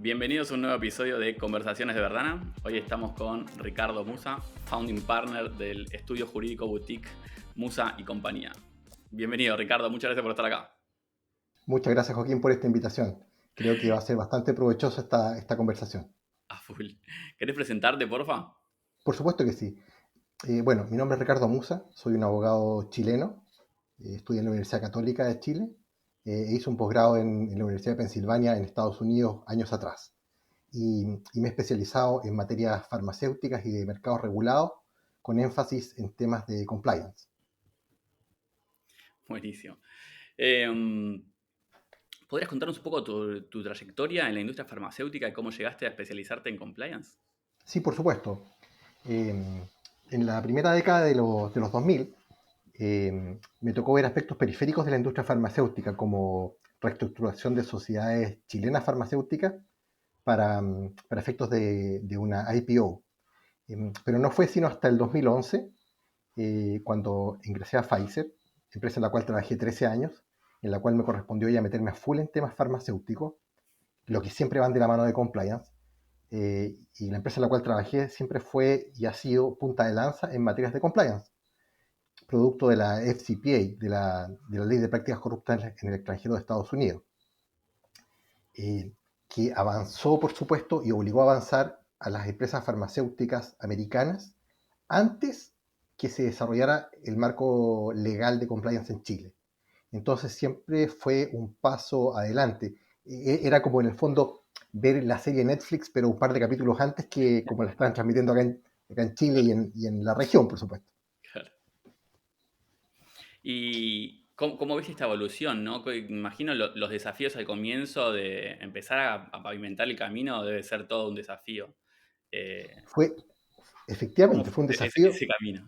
Bienvenidos a un nuevo episodio de Conversaciones de Verdana. Hoy estamos con Ricardo Musa, founding partner del estudio jurídico boutique Musa y compañía. Bienvenido, Ricardo, muchas gracias por estar acá. Muchas gracias, Joaquín, por esta invitación. Creo que va a ser bastante provechosa esta conversación. A full. ¿Querés presentarte, porfa? Por supuesto que sí. Bueno, mi nombre es Ricardo Musa, soy un abogado chileno, estudié en la Universidad Católica de Chile e hice un posgrado en la Universidad de Pensilvania en Estados Unidos años atrás. Y me he especializado en materias farmacéuticas y de mercados regulados, con énfasis en temas de compliance. Buenísimo. ¿Podrías contarnos un poco tu trayectoria en la industria farmacéutica y cómo llegaste a especializarte en compliance? Sí, por supuesto. En la primera década de los 2000, me tocó ver aspectos periféricos de la industria farmacéutica, como reestructuración de sociedades chilenas farmacéuticas para efectos de una IPO. Pero no fue sino hasta el 2011, cuando ingresé a Pfizer, empresa en la cual trabajé 13 años, en la cual me correspondió ya meterme a full en temas farmacéuticos, lo que siempre van de la mano de compliance. Y la empresa en la cual trabajé siempre fue y ha sido punta de lanza en materias de compliance, producto de la FCPA, de la Ley de Prácticas Corruptas en el extranjero de Estados Unidos, eh, que avanzó, por supuesto, y obligó a avanzar a las empresas farmacéuticas americanas antes que se desarrollara el marco legal de compliance en Chile. Entonces siempre fue un paso adelante. Era como en el fondo ver la serie Netflix, pero un par de capítulos antes que como la estaban transmitiendo acá en Chile y en la región, por supuesto. Claro. ¿Y cómo ves esta evolución, no? Imagino los desafíos al comienzo de empezar a pavimentar el camino debe ser todo un desafío. Eh, Fue, ¿Cómo efectivamente, fue fue un ese, desafío, ese camino?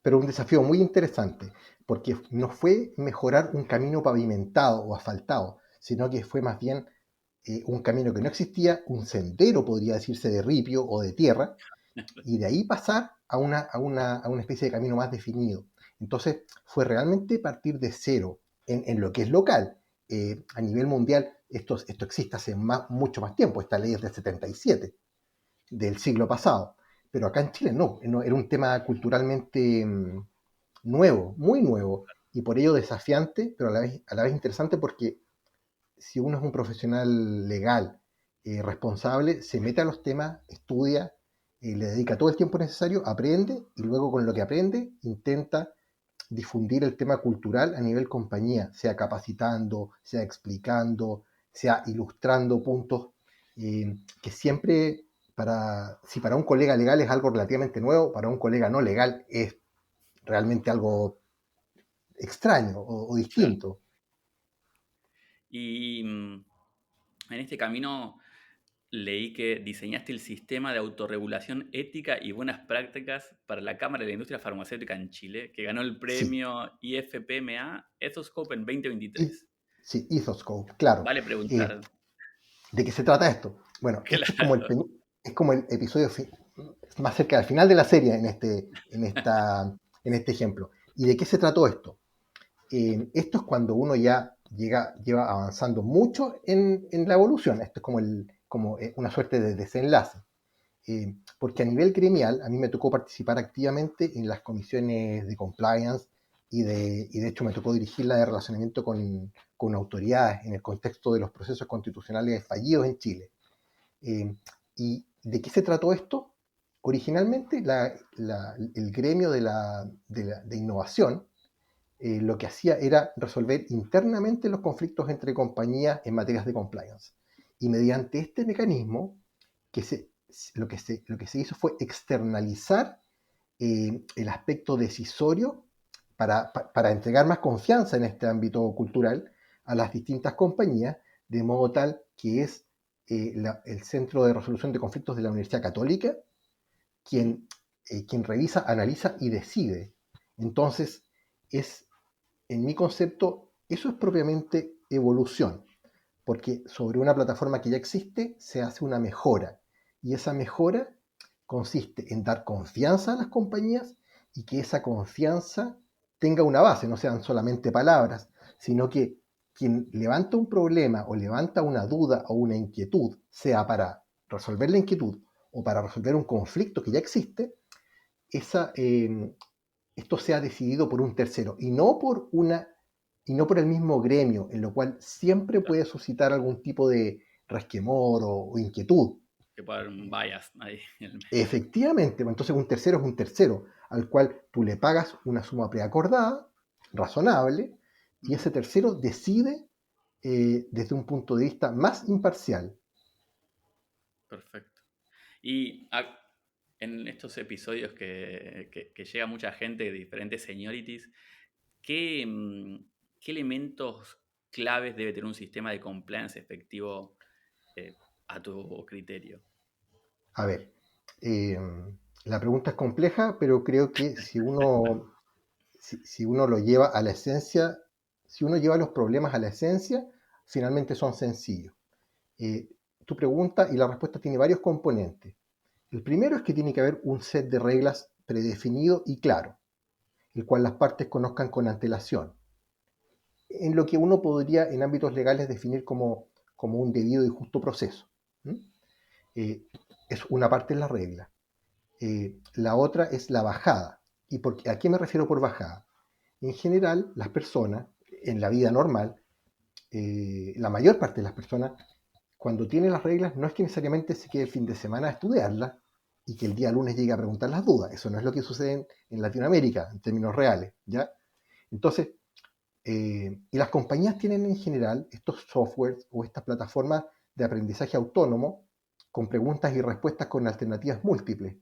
pero un desafío muy interesante, porque no fue mejorar un camino pavimentado o asfaltado, sino que fue más bien un camino que no existía, un sendero, podría decirse, de ripio o de tierra, y de ahí pasar a una especie de camino más definido. Entonces, fue realmente partir de cero en lo que es local. A nivel mundial, esto existe hace mucho más tiempo. Esta ley es del 77, del siglo pasado. Pero acá en Chile no era un tema culturalmente nuevo, muy nuevo, y por ello desafiante, pero a la vez interesante, porque si uno es un profesional legal, responsable, se mete a los temas, estudia, le dedica todo el tiempo necesario, aprende y luego con lo que aprende intenta difundir el tema cultural a nivel compañía, sea capacitando, sea explicando, sea ilustrando puntos que siempre, si para un colega legal es algo relativamente nuevo, para un colega no legal es realmente algo extraño o Claro. distinto. Y en este camino leí que diseñaste el sistema de autorregulación ética y buenas prácticas para la Cámara de la Industria Farmacéutica en Chile, que ganó el Sí, premio IFPMA Ethoscope en y, 2023. sí, Ethoscope, claro. Vale Eh, preguntar. ¿De qué se trata esto? Bueno, esto es como el, Claro. es como el episodio más cerca del final de la serie en este ejemplo. ¿Y de qué se trató esto? Esto es cuando uno ya lleva avanzando mucho en la evolución. Esto es como una suerte de desenlace. Porque a nivel gremial, a mí me tocó participar activamente en las comisiones de compliance y de hecho me tocó dirigir la de relacionamiento con autoridades en el contexto de los procesos constitucionales fallidos en Chile. Eh, ¿Y de qué se trató esto? Originalmente, el gremio de innovación lo que hacía era resolver internamente los conflictos entre compañías en materias de compliance. Y mediante este mecanismo, que se, lo que se hizo fue externalizar el aspecto decisorio para entregar más confianza en este ámbito cultural a las distintas compañías, de modo tal que es el Centro de Resolución de Conflictos de la Universidad Católica Mm. quien revisa, analiza y decide. Entonces, en mi concepto, eso es propiamente evolución, porque sobre una plataforma que ya existe se hace una mejora, y esa mejora consiste en dar confianza a las compañías y que esa confianza tenga una base, no sean solamente palabras, sino que quien levanta un problema o levanta una duda o una inquietud, sea para resolver la inquietud o para resolver un conflicto que ya existe, esa, esto sea decidido por un tercero y no por el mismo gremio, en lo cual siempre Claro, puede suscitar algún tipo de resquemor o inquietud. que puede haber un bias ahí en el medio. Efectivamente, pues, entonces un tercero es un tercero al cual tú le pagas una suma preacordada, razonable, y Ujú. ese tercero decide desde un punto de vista más imparcial. Perfecto. Y en estos episodios que llega mucha gente de diferentes seniorities, ¿qué, qué elementos claves debe tener un sistema de compliance efectivo eh, a tu criterio? A ver, eh, la pregunta es compleja, pero creo que si uno lo lleva a la esencia, si uno lleva los problemas a la esencia, finalmente son sencillos. Eh, Tu pregunta y la respuesta tiene varios componentes. El primero es que tiene que haber un set de reglas predefinido y claro, el cual las partes conozcan con antelación, en lo que uno podría en ámbitos legales definir como un debido y justo proceso. ¿Mm? Eh, es una parte de la regla. La otra es la bajada. ¿A qué me refiero por bajada? En general, las personas, en la vida normal, la mayor parte de las personas, cuando tienen las reglas, no es que necesariamente se quede el fin de semana a estudiarlas y que el día lunes llegue a preguntar las dudas. Eso no es lo que sucede en Latinoamérica, en términos reales, ¿ya? Entonces, y las compañías tienen en general estos softwares o estas plataformas de aprendizaje autónomo con preguntas y respuestas con alternativas múltiples,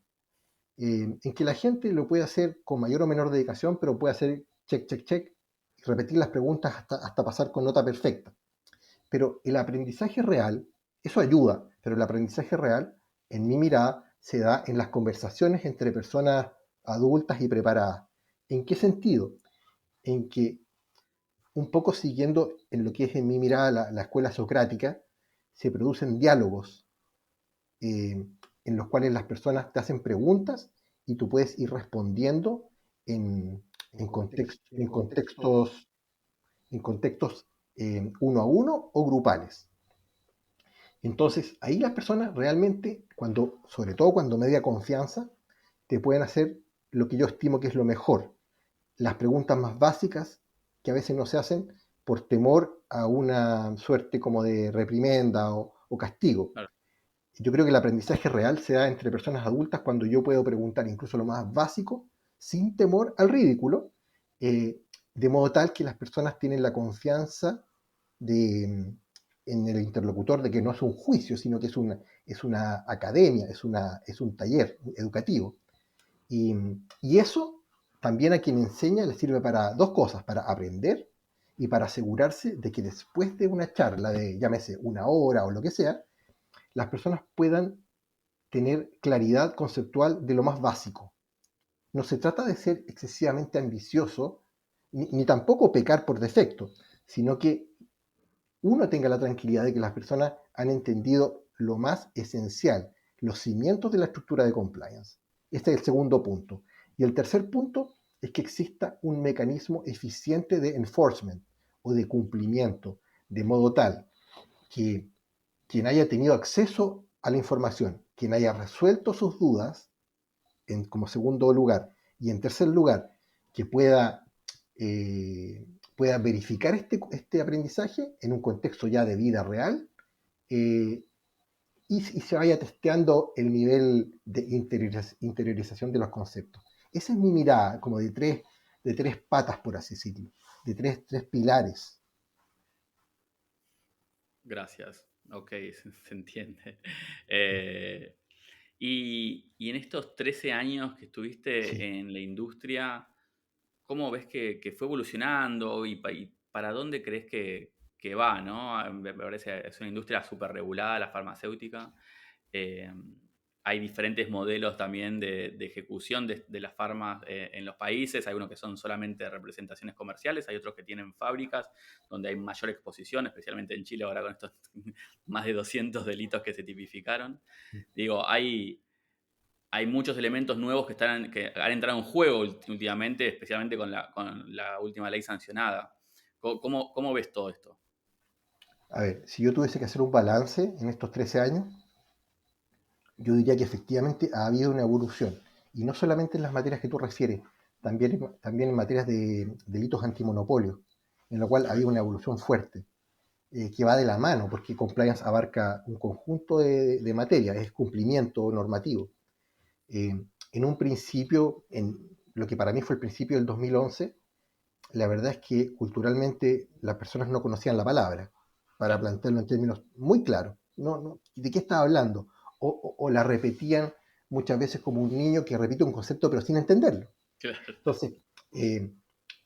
en que la gente lo puede hacer con mayor o menor dedicación, pero puede hacer check, check, check y repetir las preguntas hasta pasar con nota perfecta. Pero el aprendizaje real, eso ayuda, pero el aprendizaje real, en mi mirada, se da en las conversaciones entre personas adultas y preparadas. ¿En qué sentido? En que un poco siguiendo en lo que es en mi mirada la escuela socrática, se producen diálogos en los cuales las personas te hacen preguntas y tú puedes ir respondiendo en, en contextos, en contextos uno a uno o grupales. Entonces, ahí las personas realmente, sobre todo cuando media confianza, te pueden hacer lo que yo estimo que es lo mejor, las preguntas más básicas que a veces no se hacen por temor a una suerte como de reprimenda o castigo. Claro, Yo creo que el aprendizaje real se da entre personas adultas cuando yo puedo preguntar incluso lo más básico sin temor al ridículo, eh, de modo tal que las personas tienen la confianza en el interlocutor de que no es un juicio, sino que es una academia, es un taller educativo. Y, y eso también a quien enseña le sirve para dos cosas, para aprender y para asegurarse de que después de una charla de, llámese, una hora o lo que sea, las personas puedan tener claridad conceptual de lo más básico. No se trata de ser excesivamente ambicioso, ni tampoco pecar por defecto, sino que uno tenga la tranquilidad de que las personas han entendido lo más esencial, los cimientos de la estructura de compliance. Este es el segundo punto. Y el tercer punto es que exista un mecanismo eficiente de enforcement o de cumplimiento, de modo tal que quien haya tenido acceso a la información, quien haya resuelto sus dudas, como segundo lugar, y en tercer lugar, que pueda verificar este aprendizaje en un contexto ya de vida real, eh, y se vaya testeando el nivel de interiorización de los conceptos. Esa es mi mirada, como de tres patas, por así decirlo, de tres pilares. gracias. Ok, se entiende. Eh, y en estos 13 años que estuviste Sí. en la industria, ¿cómo ves que fue evolucionando y para dónde crees que va, ¿no? Me parece es una industria súper regulada, la farmacéutica. Eh, Hay diferentes modelos también de ejecución de las farmas en los países. Hay unos que son solamente representaciones comerciales, hay otros que tienen fábricas donde hay mayor exposición, especialmente en Chile ahora con estos más de 200 delitos que se tipificaron. Digo, hay muchos elementos nuevos que han entrado en juego últimamente, especialmente con la última ley sancionada. ¿Cómo ves todo esto? A ver, si yo tuviese que hacer un balance en estos 13 años, yo diría que efectivamente ha habido una evolución. Y no solamente en las materias que tú refieres, también en materias de delitos antimonopolio, en lo cual ha habido Ok. una evolución fuerte, que va de la mano, porque compliance abarca un conjunto de materias, es cumplimiento normativo. En un principio, en lo que para mí fue el principio del 2011, la verdad es que culturalmente las personas no conocían la palabra, para Claro, plantearlo en términos muy claros. ¿De qué estaba hablando? O la repetían muchas veces como un niño que repite un concepto pero sin entenderlo. claro. Entonces, eh,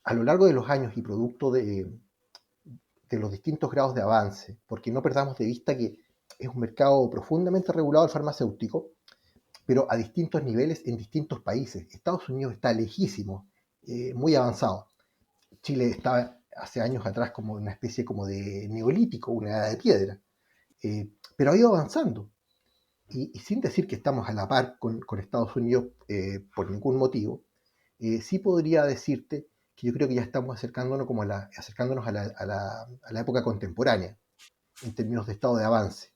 a lo largo de los años y producto de los distintos grados de avance, porque no perdamos de vista que es un mercado profundamente regulado el farmacéutico, pero a distintos niveles en distintos países. Estados Unidos está lejísimo, muy avanzado. Chile estaba hace años atrás como una especie como de neolítico, una edad de piedra, pero ha ido avanzando. Y sin decir que estamos a la par con Estados Unidos por ningún motivo, sí podría decirte que yo creo que ya estamos acercándonos a la época contemporánea en términos de estado de avance.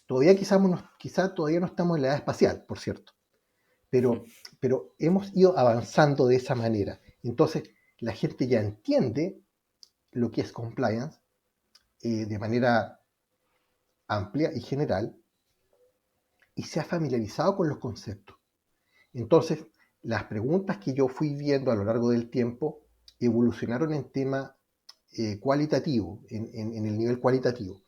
Todavía quizá todavía no estamos en la edad espacial, por cierto, pero hemos ido avanzando de esa manera. Entonces, la gente ya entiende lo que es compliance de manera amplia y general y se ha familiarizado con los conceptos. Entonces, las preguntas que yo fui viendo a lo largo del tiempo evolucionaron en tema cualitativo, en el nivel cualitativo.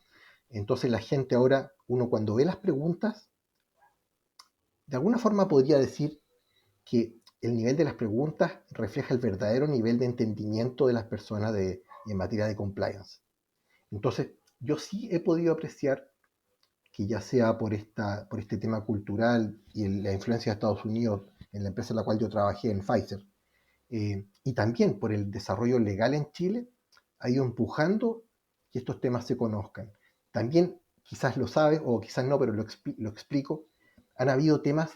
Entonces la gente ahora, uno cuando ve las preguntas, de alguna forma podría decir que el nivel de las preguntas refleja el verdadero nivel de entendimiento de las personas en materia de compliance. Entonces, yo sí he podido apreciar que ya sea por este tema cultural y la influencia de Estados Unidos en la empresa en la cual yo trabajé, en Pfizer, y también por el desarrollo legal en Chile, ha ido empujando que estos temas se conozcan. También, quizás lo sabes o quizás no, pero lo explico, han habido temas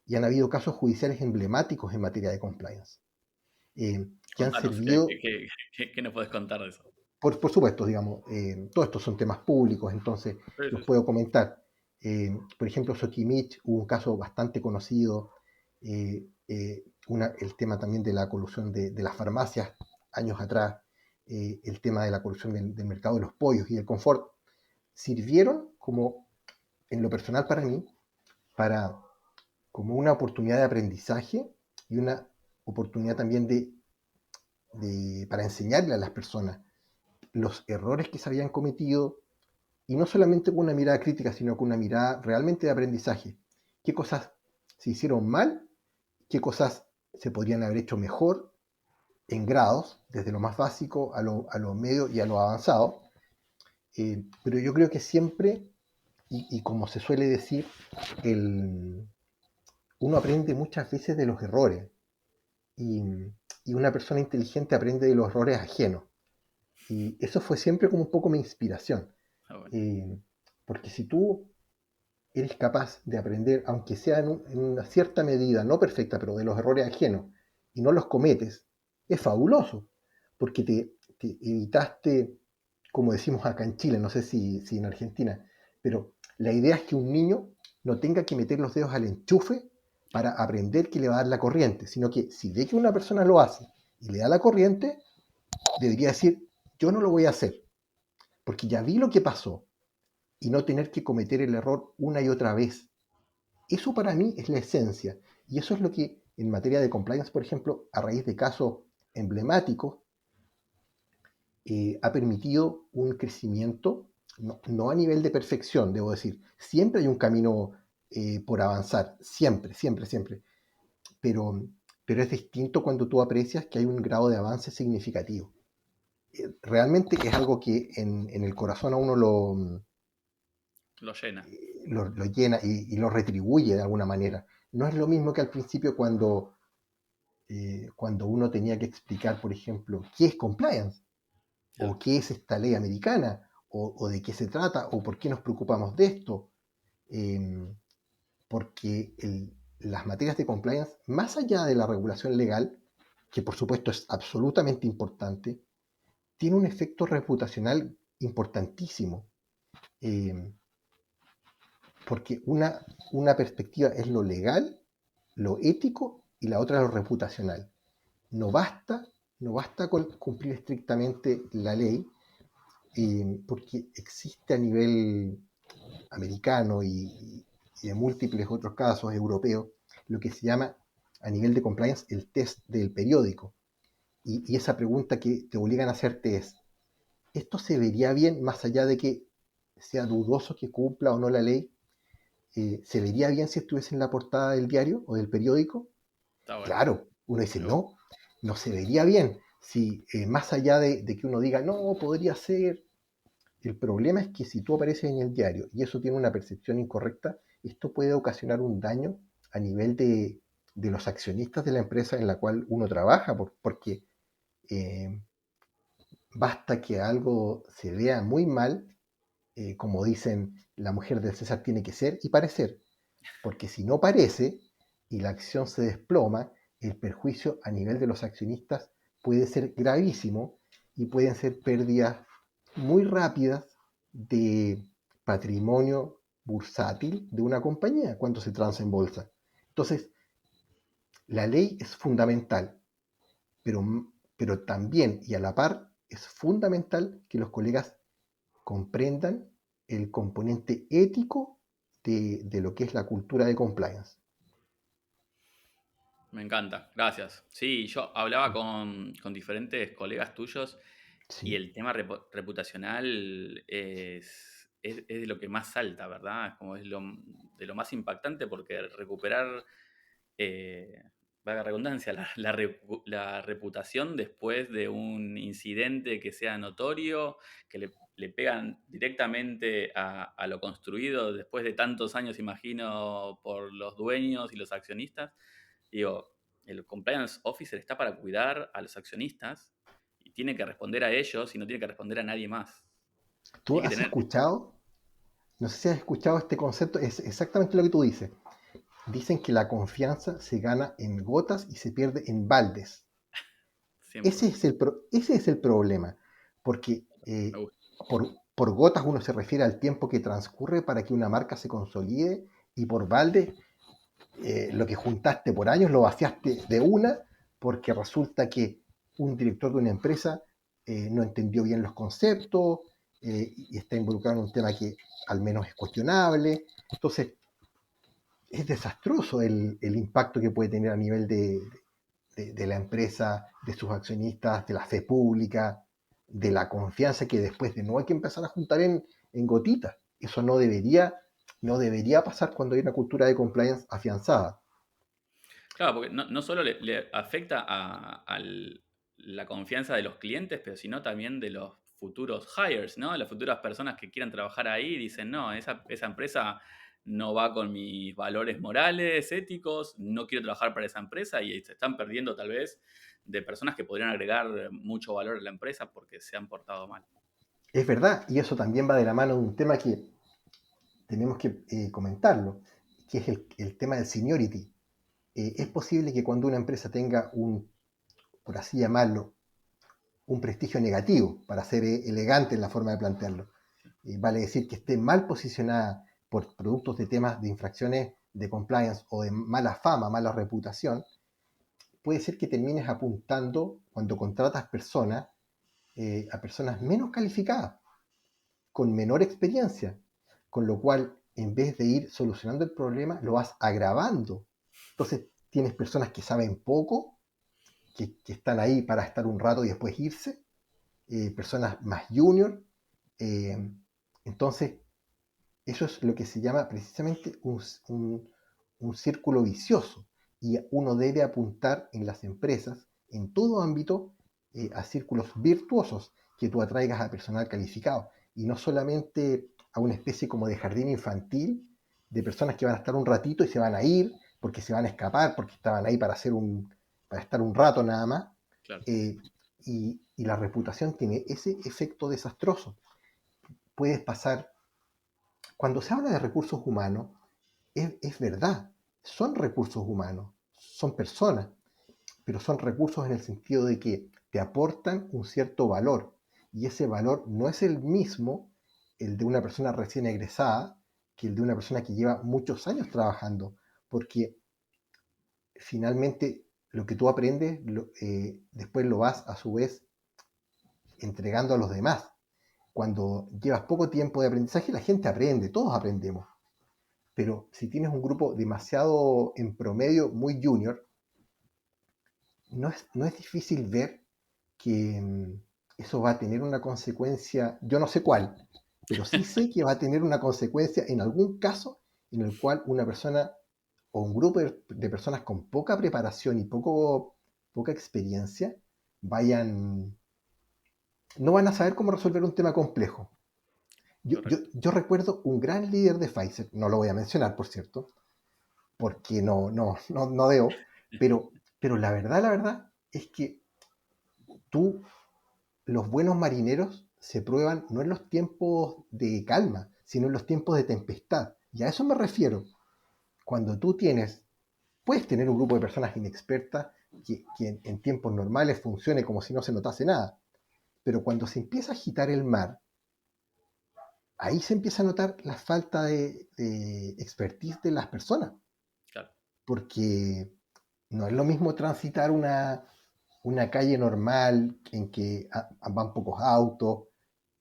y han habido casos judiciales emblemáticos en materia de compliance, que han Contanos, servido, qué nos podés contar de eso? por supuesto, digamos, todos estos son temas públicos, entonces Sí, los sí, sí. puedo comentar. Por ejemplo, Sokimich, hubo un caso bastante conocido, el tema también de la colusión de las farmacias años atrás, el tema de la colusión del mercado de los pollos y del confort, sirvieron como, en lo personal para mí, para, como una oportunidad de aprendizaje y una oportunidad también para enseñarle a las personas los errores que se habían cometido, y no solamente con una mirada crítica, sino con una mirada realmente de aprendizaje. ¿Qué cosas se hicieron mal? ¿Qué cosas se podrían haber hecho mejor en grados, desde lo más básico a lo medio y a lo avanzado? Pero yo creo que siempre, y como se suele decir, el, uno aprende muchas veces de los errores y, y una persona inteligente aprende de los errores ajenos. Y eso fue siempre como un poco mi inspiración. Ah, bueno. Eh, Porque si tú eres capaz de aprender, aunque sea en una cierta medida, no perfecta, pero de los errores ajenos, y no los cometes, es fabuloso, porque te evitaste, como decimos acá en Chile, no sé si en Argentina, pero la idea es que un niño no tenga que meter los dedos al enchufe para aprender que le va a dar la corriente, sino que si ve que una persona lo hace y le da la corriente, debería decir, yo no lo voy a hacer, porque ya vi lo que pasó, y no tener que cometer el error una y otra vez. Eso para mí es la esencia. Y eso es lo que en materia de compliance, por ejemplo, a raíz de casos emblemáticos, ha permitido un crecimiento, no a nivel de perfección, debo decir. Siempre hay un camino por avanzar, siempre, siempre, siempre. Pero, pero es distinto cuando tú aprecias que hay un grado de avance significativo. Realmente es algo que en el corazón a uno Lo llena. lo llena y lo retribuye de alguna manera. No es lo mismo que al principio cuando uno tenía que explicar, por ejemplo, qué es compliance, o Claro. qué es esta ley americana, o de qué se trata, o por qué nos preocupamos de esto. Eh, Porque las materias de compliance, más allá de la regulación legal, que por supuesto es absolutamente importante, tiene un efecto reputacional importantísimo, eh, porque una perspectiva es lo legal, lo ético y la otra lo reputacional. No basta, no basta con cumplir estrictamente la ley, porque existe a nivel americano y en múltiples otros casos europeos lo que se llama a nivel de compliance el test del periódico. Y esa pregunta que te obligan a hacerte es, ¿esto se vería bien más allá de que sea dudoso que cumpla o no la ley? ¿Se vería bien si estuviese en la portada del diario o del periódico? Está bueno. Claro, uno dice, Me gusta. no, no se vería bien. Si más allá de que uno diga, no, podría ser, el problema es que si tú apareces en el diario y eso tiene una percepción incorrecta, esto puede ocasionar un daño a nivel de los accionistas de la empresa en la cual uno trabaja, porque eh, basta que algo se vea muy mal, como dicen, la mujer del César tiene que ser y parecer, porque si no parece y la acción se desploma, el perjuicio a nivel de los accionistas puede ser gravísimo y pueden ser pérdidas muy rápidas de patrimonio bursátil de una compañía cuando se transa en bolsa. Entonces, la ley es fundamental, pero, pero también y a la par es fundamental que los colegas comprendan el componente ético de lo que es la cultura de compliance. Me encanta, gracias. Sí, yo hablaba con diferentes colegas tuyos y Sí, el tema reputacional es de lo que más salta, ¿verdad? Es como de lo más impactante porque recuperar, eh, valga la redundancia, la reputación después de un incidente que sea notorio, que le pegan directamente a lo construido después de tantos años, imagino, por los dueños y los accionistas. Digo, el compliance officer está para cuidar a los accionistas y tiene que responder a ellos y no tiene que responder a nadie más. tú Tiene que has tener... escuchado, no sé si has escuchado este concepto, es exactamente lo que tú dices. Dicen que la confianza se gana en gotas y se pierde en baldes. 100%. Ese es el problema, porque Me gusta. por gotas uno se refiere al tiempo que transcurre para que una marca se consolide y por balde lo que juntaste por años lo vaciaste de una porque resulta que un director de una empresa no entendió bien los conceptos y está involucrado en un tema que al menos es cuestionable. Entonces, es desastroso el impacto que puede tener a nivel de la empresa, de sus accionistas, de la fe pública, de la confianza que después de no hay que empezar a juntar en gotitas. Eso no debería pasar cuando hay una cultura de compliance afianzada. Claro, porque no solo le afecta la confianza de los clientes, pero sino también de los futuros hires, ¿no? Las futuras personas que quieran trabajar ahí dicen, no, esa empresa no va con mis valores morales, éticos, no quiero trabajar para esa empresa y se están perdiendo tal vez de personas que podrían agregar mucho valor a la empresa porque se han portado mal. Es verdad, y eso también va de la mano de un tema que tenemos que comentarlo, que es el tema del seniority. Es posible que cuando una empresa tenga por así llamarlo, un prestigio negativo, para ser elegante en la forma de plantearlo, vale decir que esté mal posicionada por productos de temas de infracciones de compliance o de mala fama, mala reputación, puede ser que termines apuntando cuando contratas personas a personas menos calificadas con menor experiencia, con lo cual en vez de ir solucionando el problema, lo vas agravando. Entonces tienes personas que saben poco, que están ahí para estar un rato y después irse, personas más junior. eh, entonces, eso es lo que se llama precisamente un círculo vicioso. Y uno debe apuntar en las empresas, en todo ámbito, a círculos virtuosos, que tú atraigas a personal calificado. Y no solamente a una especie como de jardín infantil, de personas que van a estar un ratito y se van a ir, porque se van a escapar, porque estaban ahí para estar un rato nada más. Claro. Eh, y la reputación tiene ese efecto desastroso. Puedes pasar cuando se habla de recursos humanos, es verdad, son recursos humanos, son personas, pero son recursos en el sentido de que te aportan un cierto valor. y ese valor no es el mismo el de una persona recién egresada que el de una persona que lleva muchos años trabajando, porque finalmente lo que tú aprendes después lo vas a su vez entregando a los demás. Cuando llevas poco tiempo de aprendizaje, la gente aprende, todos aprendemos. Pero si tienes un grupo demasiado en promedio muy junior, no es difícil ver que eso va a tener una consecuencia, yo no sé cuál, pero sí sé que va a tener una consecuencia en algún caso en el cual una persona o un grupo de personas con poca preparación y poca experiencia vayan, no van a saber cómo resolver un tema complejo. Yo, yo, Correcto. yo recuerdo un gran líder de Pfizer, no lo voy a mencionar, por cierto, porque no debo, pero la verdad es que tú, los buenos marineros se prueban no en los tiempos de calma, sino en los tiempos de tempestad. Y a eso me refiero. Cuando tú puedes tener un grupo de personas inexpertas que en tiempos normales funcione como si no se notase nada, pero cuando se empieza a agitar el mar, ahí se empieza a notar la falta de expertise de las personas, Claro. porque no es lo mismo transitar una calle normal en que van pocos autos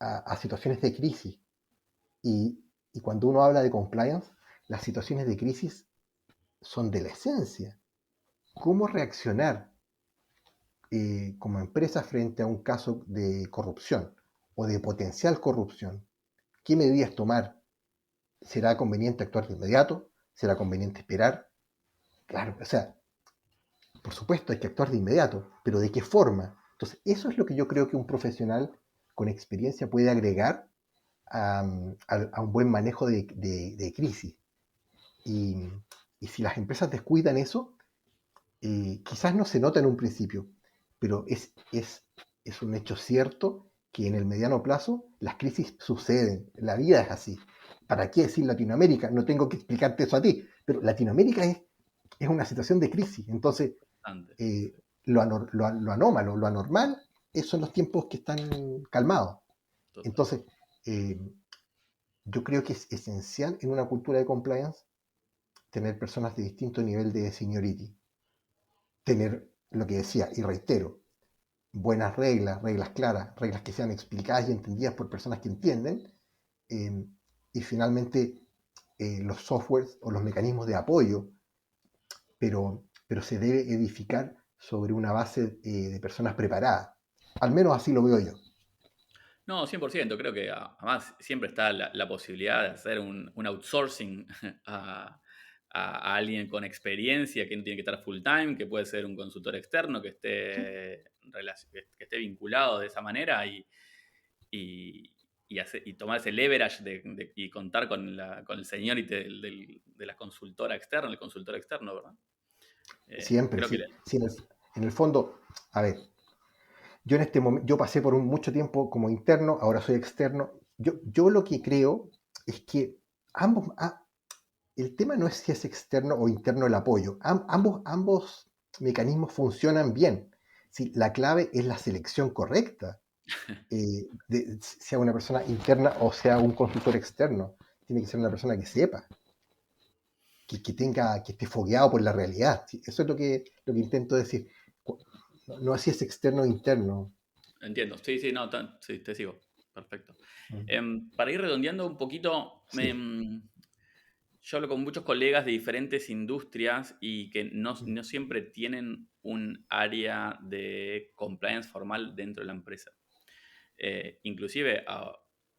a situaciones de crisis. Y cuando uno habla de compliance, las situaciones de crisis son de la esencia. ¿Cómo reaccionar como empresa frente a un caso de corrupción o de potencial corrupción? ¿Qué medidas tomar? ¿Será conveniente actuar de inmediato? ¿Será conveniente esperar? Claro, o sea, por supuesto hay que actuar de inmediato, pero ¿de qué forma? Entonces, eso es lo que yo creo que un profesional con experiencia puede agregar a un buen manejo de crisis. Y, y si las empresas descuidan eso, quizás no se nota en un principio, pero es un hecho cierto que en el mediano plazo las crisis suceden. La vida es así. ¿Para qué decir Latinoamérica? No tengo que explicarte eso a ti, pero Latinoamérica es una situación de crisis. Entonces, Bastante. eh, lo anómalo, lo anormal, son los tiempos que están calmados. Total. Entonces, eh, yo creo que es esencial en una cultura de compliance tener personas de distinto nivel de seniority, tener lo que decía, y reitero, buenas reglas, reglas claras, reglas que sean explicadas y entendidas por personas que entienden, eh, y finalmente los softwares o los mecanismos de apoyo, pero se debe edificar sobre una base de personas preparadas. Al menos así lo veo yo. No, 100%. Creo que además siempre está la posibilidad de hacer un outsourcing a alguien con experiencia que no tiene que estar full time, que puede ser un consultor externo que Sí, que esté vinculado de esa manera y, y tomar ese leverage y contar con el seniority de la consultora externa, el consultor externo, ¿verdad? siempre, Creo que sí. Sí, en el fondo, a ver, yo en este momento, yo pasé por mucho tiempo como interno, ahora soy externo. Yo lo que creo es que ambos, el tema no es si es externo o interno el apoyo. Ambos mecanismos funcionan bien. Sí, la clave es la selección correcta, sea una persona interna o sea un consultor externo. Tiene que ser una persona que sepa, que esté fogueado por la realidad. ¿Sí? Eso es lo que intento decir. No es si es externo o interno. entiendo. Sí, sí, no, sí, te sigo. Perfecto. Mm. Para ir redondeando un poquito, Sí. yo hablo con muchos colegas de diferentes industrias y que Mm. no siempre tienen un área de compliance formal dentro de la empresa. Inclusive,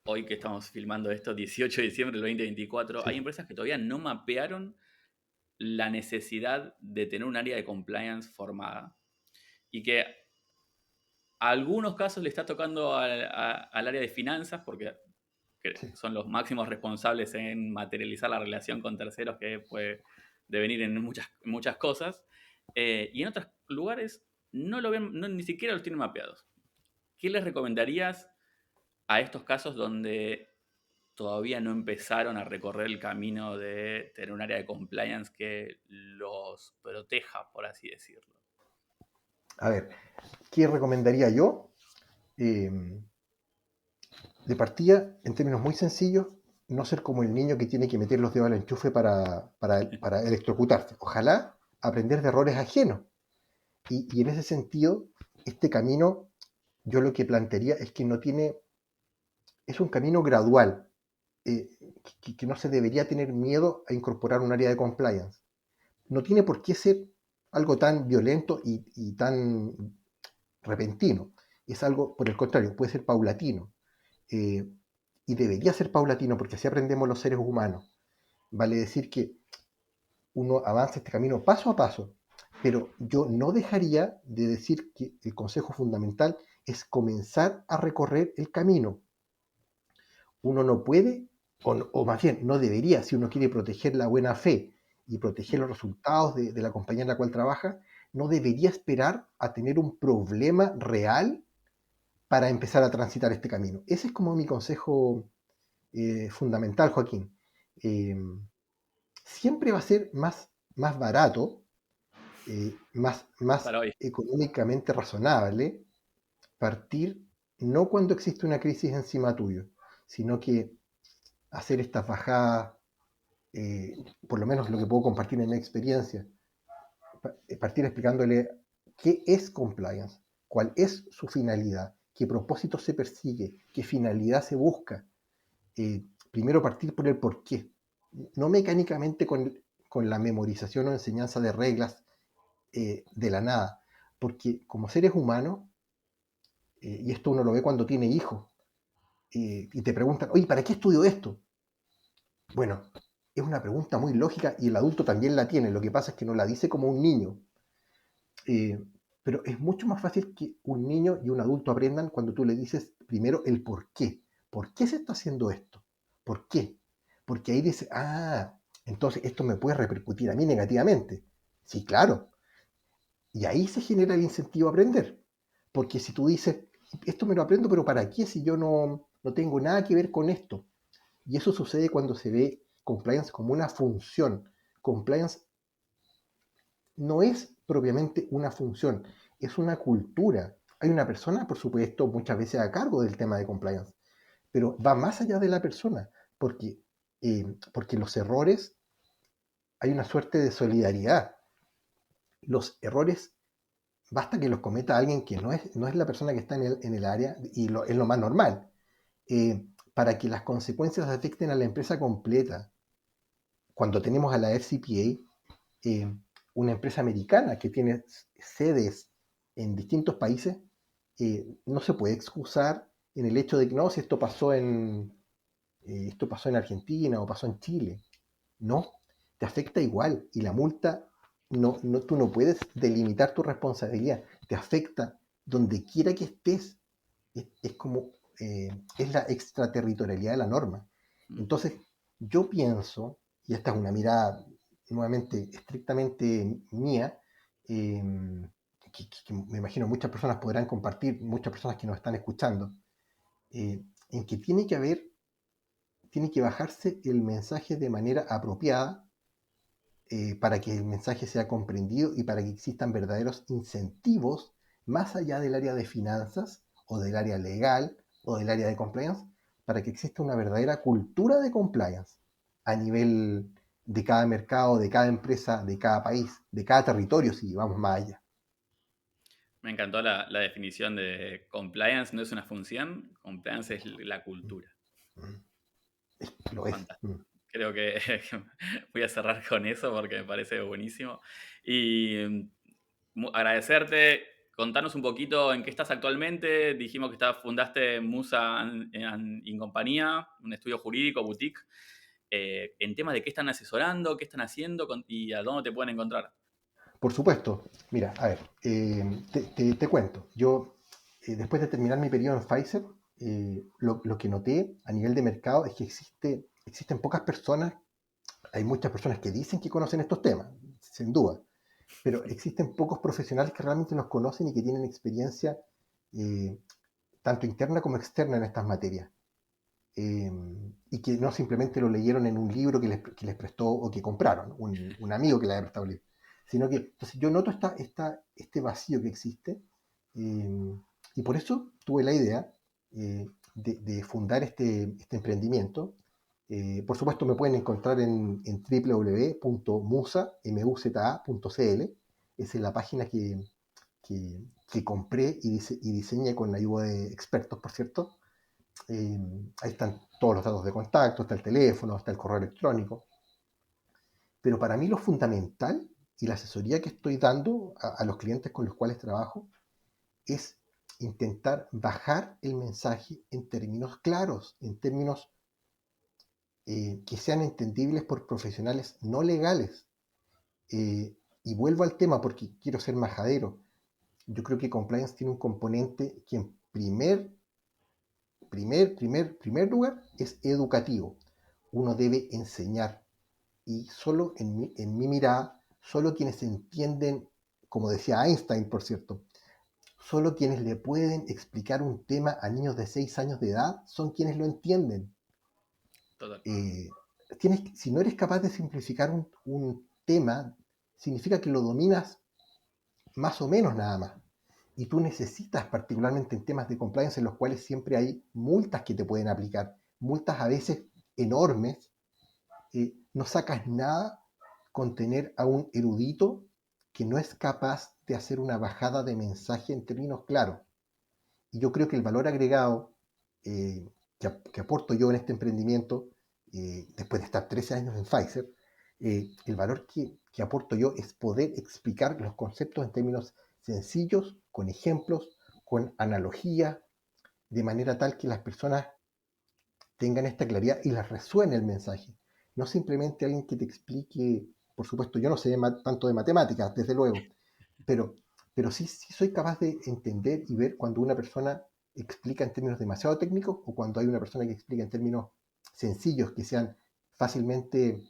hoy que estamos filmando esto, 18 de diciembre del 2024, hay Sí. empresas que todavía no mapearon la necesidad de tener un área de compliance formada y que a algunos casos le está tocando al área de finanzas porque Sí. son los máximos responsables en materializar la relación con terceros que puede devenir en muchas cosas. Y en otros lugares no lo ven, ni siquiera los tienen mapeados. ¿Qué les recomendarías a estos casos donde todavía no empezaron a recorrer el camino de tener un área de compliance que los proteja, por así decirlo? A ver, ¿qué recomendaría yo? Eh, De partida, en términos muy sencillos, no ser como el niño que tiene que meter los dedos al enchufe para electrocutarse. Ojalá aprender de errores ajenos. Y en ese sentido, este camino, yo lo que plantearía es que no tiene, es un camino gradual, eh, que no se debería tener miedo a incorporar un área de compliance. No tiene por qué ser algo tan violento y tan repentino. Es algo, por el contrario, puede ser paulatino. eh, y debería ser paulatino porque así aprendemos los seres humanos. Vale decir que uno avanza este camino paso a paso, pero yo no dejaría de decir que el consejo fundamental es comenzar a recorrer el camino. Uno no puede, o más bien no debería, si uno quiere proteger la buena fe y proteger los resultados de la compañía en la cual trabaja, no debería esperar a tener un problema real para empezar a transitar este camino. Ese es como mi consejo fundamental, Joaquín. Eh, Siempre va a ser más barato, más para hoy. económicamente razonable partir no cuando existe una crisis encima tuyo, sino que hacer estas bajadas, eh, por lo menos lo que puedo compartir en mi experiencia, partir explicándole qué es compliance, cuál es su finalidad, qué propósito se persigue, qué finalidad se busca. Primero partir por el porqué, no mecánicamente con la memorización o enseñanza de reglas de la nada, porque como seres humanos, y esto uno lo ve cuando tiene hijos, y te preguntan, oye, ¿para qué estudio esto? Bueno, es una pregunta muy lógica y el adulto también la tiene, lo que pasa es que no la dice como un niño. Eh, pero es mucho más fácil que un niño y un adulto aprendan cuando tú le dices primero el por qué. ¿Por qué se está haciendo esto? ¿Por qué? Porque ahí dice, entonces esto me puede repercutir a mí negativamente. Sí, claro. Y ahí se genera el incentivo a aprender. Porque si tú dices, esto me lo aprendo, pero ¿para qué si yo no tengo nada que ver con esto? Y eso sucede cuando se ve compliance como una función. Compliance no es propiamente una función, es una cultura. Hay una persona, por supuesto, muchas veces a cargo del tema de compliance, pero va más allá de la persona, porque los errores, hay una suerte de solidaridad. Los errores, basta que los cometa alguien que no es la persona que está en el área, y es lo más normal, para que las consecuencias afecten a la empresa completa. Cuando tenemos a la FCPA, una empresa americana que tiene sedes en distintos países, no se puede excusar en el hecho de que no, si esto pasó en Argentina o pasó en Chile. No, te afecta igual y la multa, tú no puedes delimitar tu responsabilidad, te afecta donde quiera que estés. Es como, es la extraterritorialidad de la norma. Mm. Entonces, yo pienso, y esta es una mirada nuevamente estrictamente mía, eh, que me imagino muchas personas podrán compartir, muchas personas que nos están escuchando, en que tiene que bajarse el mensaje de manera apropiada, para que el mensaje sea comprendido y para que existan verdaderos incentivos más allá del área de finanzas o del área legal o del área de compliance, para que exista una verdadera cultura de compliance a nivel de cada mercado, de cada empresa, de cada país, de cada territorio, si vamos más allá. Me encantó la definición de compliance, no es una función, compliance es la cultura. Lo es. Fantástico. Creo que voy a cerrar con eso porque me parece buenísimo. Y agradecerte, contanos un poquito en qué estás actualmente. Dijimos que fundaste Musa y compañía, un estudio jurídico, boutique. En temas de qué están asesorando, qué están haciendo y a dónde te pueden encontrar. Por supuesto, mira, a ver, te cuento. Yo, después de terminar mi periodo en Pfizer, lo que noté a nivel de mercado es que existen pocas personas. Hay muchas personas que dicen que conocen estos temas, sin duda, pero existen pocos profesionales que realmente los conocen y que tienen experiencia, eh, tanto interna como externa en estas materias. Eh, y que no simplemente lo leyeron en un libro que les prestó o que compraron, un amigo que les haya prestado el libro, sino que entonces yo noto este vacío que existe, y por eso tuve la idea de fundar este emprendimiento. Por supuesto, me pueden encontrar en www.muza.cl. Esa es la página que compré y diseñé con la ayuda de expertos, por cierto. Ahí están todos los datos de contacto, está el teléfono, está el correo electrónico. Pero para mí lo fundamental y la asesoría que estoy dando a los clientes con los cuales trabajo es intentar bajar el mensaje en términos claros, en términos que sean entendibles por profesionales no legales. Y vuelvo al tema porque quiero ser majadero. Yo creo que compliance tiene un componente que en primer lugar es educativo. Uno debe enseñar. Y solo en mi mirada, solo quienes entienden, como decía Einstein, por cierto, solo quienes le pueden explicar un tema a niños de 6 años de edad son quienes lo entienden. Total. Eh, si no eres capaz de simplificar un tema, significa que lo dominas más o menos nada más. Y tú necesitas, particularmente en temas de compliance, en los cuales siempre hay multas que te pueden aplicar, multas a veces enormes, no sacas nada con tener a un erudito que no es capaz de hacer una bajada de mensaje en términos claros. Y yo creo que el valor agregado que aporto yo en este emprendimiento, después de estar 13 años en Pfizer, el valor que aporto yo es poder explicar los conceptos en términos sencillos, con ejemplos, con analogía, de manera tal que las personas tengan esta claridad y les resuene el mensaje. No simplemente alguien que te explique, por supuesto, yo no sé tanto de matemáticas, desde luego, pero, pero sí soy capaz de entender y ver cuando una persona explica en términos demasiado técnicos o cuando hay una persona que explica en términos sencillos, que sean fácilmente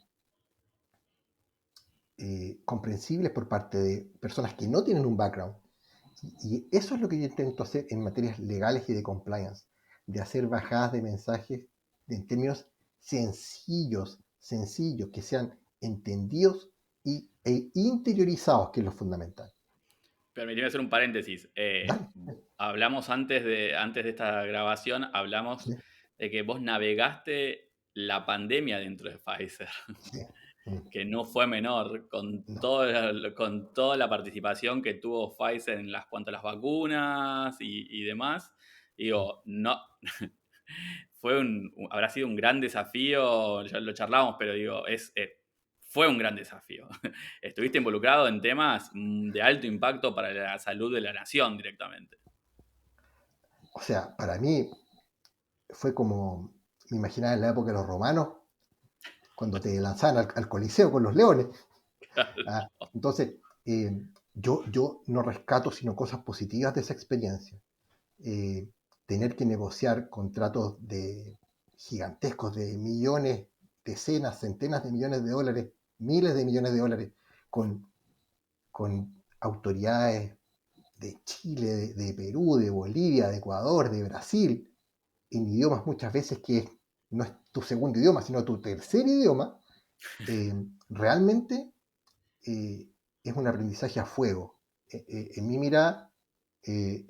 comprensibles por parte de personas que no tienen un background. Y eso es lo que yo intento hacer en materias legales y de compliance, de hacer bajadas de mensajes en términos sencillos, que sean entendidos e interiorizados, que es lo fundamental. Permíteme hacer un paréntesis. Dale, Hablamos antes de esta grabación, hablamos sí, de que vos navegaste la pandemia dentro de Pfizer, sí, mm, que no fue menor, no, con toda la participación que tuvo Pfizer en cuanto a las vacunas y demás. mm. Digo, no, habrá sido un gran desafío, ya lo charlamos, pero digo, fue un gran desafío. Estuviste involucrado en temas de alto impacto para la salud de la nación directamente. O sea, para mí fue como, me imaginaba en la época de los romanos, cuando te lanzaban al Coliseo con los leones. ¿Ah? Entonces, yo no rescato sino cosas positivas de esa experiencia. eh, Tener que negociar contratos gigantescos de millones, decenas, centenas de millones de dólares, miles de millones de dólares, con, con autoridades de Chile, de Perú, de Bolivia, de Ecuador, de Brasil, en idiomas muchas veces que no es tu segundo idioma, sino tu tercer idioma, eh, realmente es un aprendizaje a fuego. En mi mirada, eh,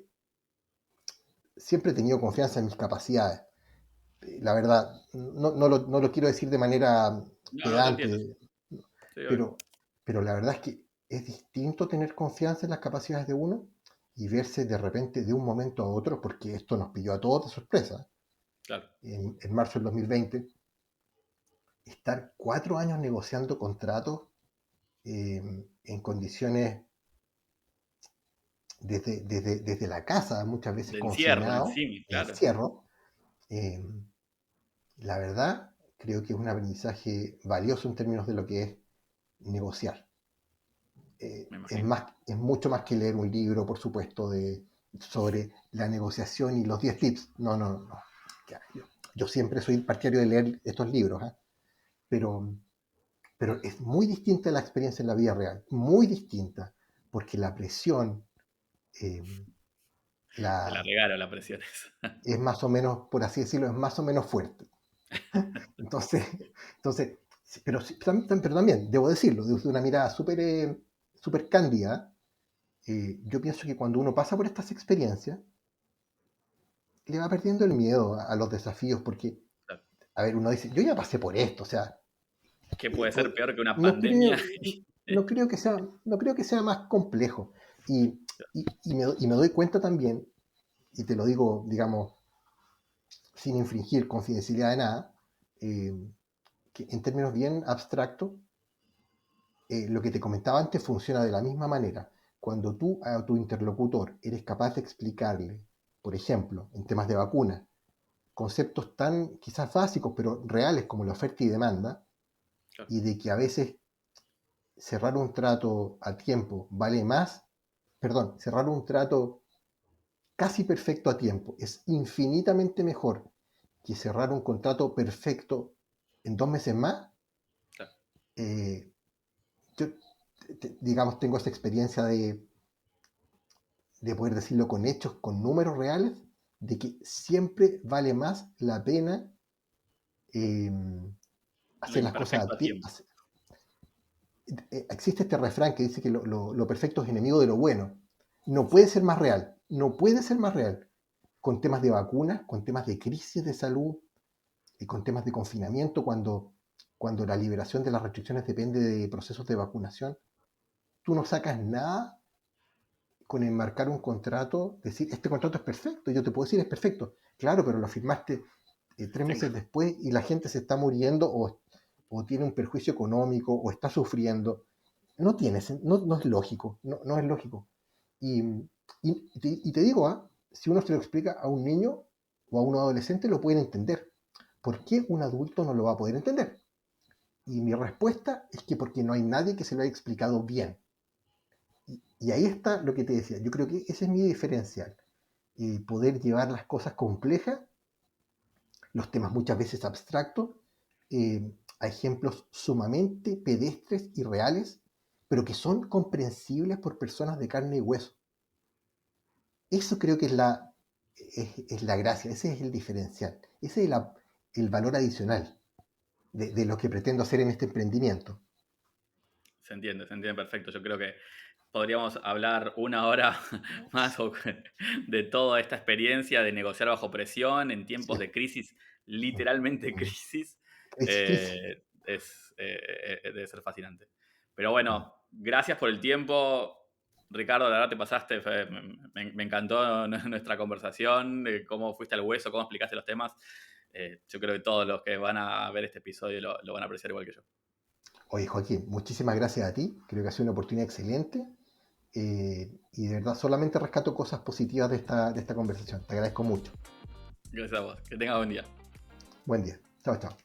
siempre he tenido confianza en mis capacidades. La verdad, no lo quiero decir de manera No, no te entiendo. pedante, Sí, obvio. pero, pero la verdad es que es distinto tener confianza en las capacidades de uno y verse de repente de un momento a otro, porque esto nos pilló a todos de sorpresa, Claro. en marzo del 2020, estar 4 años negociando contratos en condiciones desde la casa, muchas veces De encierro confinado, encima, claro. encierro. eh, la verdad, creo que es un aprendizaje valioso en términos de lo que es negociar. Me imagino. Es mucho más que leer un libro, por supuesto, sobre la negociación y los 10 tips. No. Yo siempre soy partidario de leer estos libros, ¿eh? pero, pero es muy distinta la experiencia en la vida real, muy distinta, porque la presión eh, Te la la, regalo la presión esa. es más o menos, por así decirlo, es más o menos fuerte. Entonces, entonces pero también, debo decirlo, desde una mirada súper cándida, yo pienso que cuando uno pasa por estas experiencias, le va perdiendo el miedo a los desafíos, porque, Claro. a ver, uno dice, yo ya pasé por esto, o sea, ¿Qué eh, puede po- ser peor que una no pandemia? creo, no creo que sea más complejo. Y me doy cuenta también, y te lo digo, digamos, sin infringir confidencialidad de nada, eh, que en términos bien abstractos, lo que te comentaba antes funciona de la misma manera. Cuando tú a tu interlocutor eres capaz de explicarle, por ejemplo, en temas de vacunas, conceptos tan quizás básicos, pero reales como la oferta y demanda, Claro. y de que a veces cerrar un trato a tiempo vale más, perdón, cerrar un trato casi perfecto a tiempo es infinitamente mejor que cerrar un contrato perfecto en 2 meses más. Claro. eh, yo, digamos, tengo esa experiencia de poder decirlo con hechos, con números reales, de que siempre vale más la pena eh, Lo hacer las cosas imperfecto a a tiempo. tiempo. Existe este refrán que dice que lo perfecto es enemigo de lo bueno. No Sí. puede ser más real, no puede ser más real. Con temas de vacunas, con temas de crisis de salud, y con temas de confinamiento, cuando la liberación de las restricciones depende de procesos de vacunación, tú no sacas nada con enmarcar un contrato, decir, este contrato es perfecto, yo te puedo decir, es perfecto. Claro, pero lo firmaste 3 meses Cinco. después y la gente se está muriendo o tiene un perjuicio económico o está sufriendo. No es lógico, no es lógico. Y, y te digo, si uno se lo explica a un niño o a un adolescente, lo pueden entender. ¿Por qué un adulto no lo va a poder entender? Y mi respuesta es que porque no hay nadie que se lo haya explicado bien. Y ahí está lo que te decía. Yo creo que ese es mi diferencial. Poder llevar las cosas complejas, los temas muchas veces abstractos, a ejemplos sumamente pedestres y reales, pero que son comprensibles por personas de carne y hueso. Eso creo que es la gracia, ese es el diferencial, ese es el valor adicional de lo que pretendo hacer en este emprendimiento. Se entiende perfecto. Yo creo que podríamos hablar una hora más de toda esta experiencia de negociar bajo presión en Sí. tiempos de crisis, literalmente Mm. crisis. Crisis, crisis. Debe ser fascinante. Pero bueno, gracias por el tiempo. Ricardo, la verdad te pasaste, me encantó nuestra conversación, cómo fuiste al hueso, cómo explicaste los temas. Yo creo que todos los que van a ver este episodio lo van a apreciar igual que yo. Oye, Joaquín, muchísimas gracias a ti. Creo que ha sido una oportunidad excelente. Y de verdad solamente rescato cosas positivas de esta conversación. Te agradezco mucho. Gracias a vos. Que tengas buen día. Buen día. Chao, chao.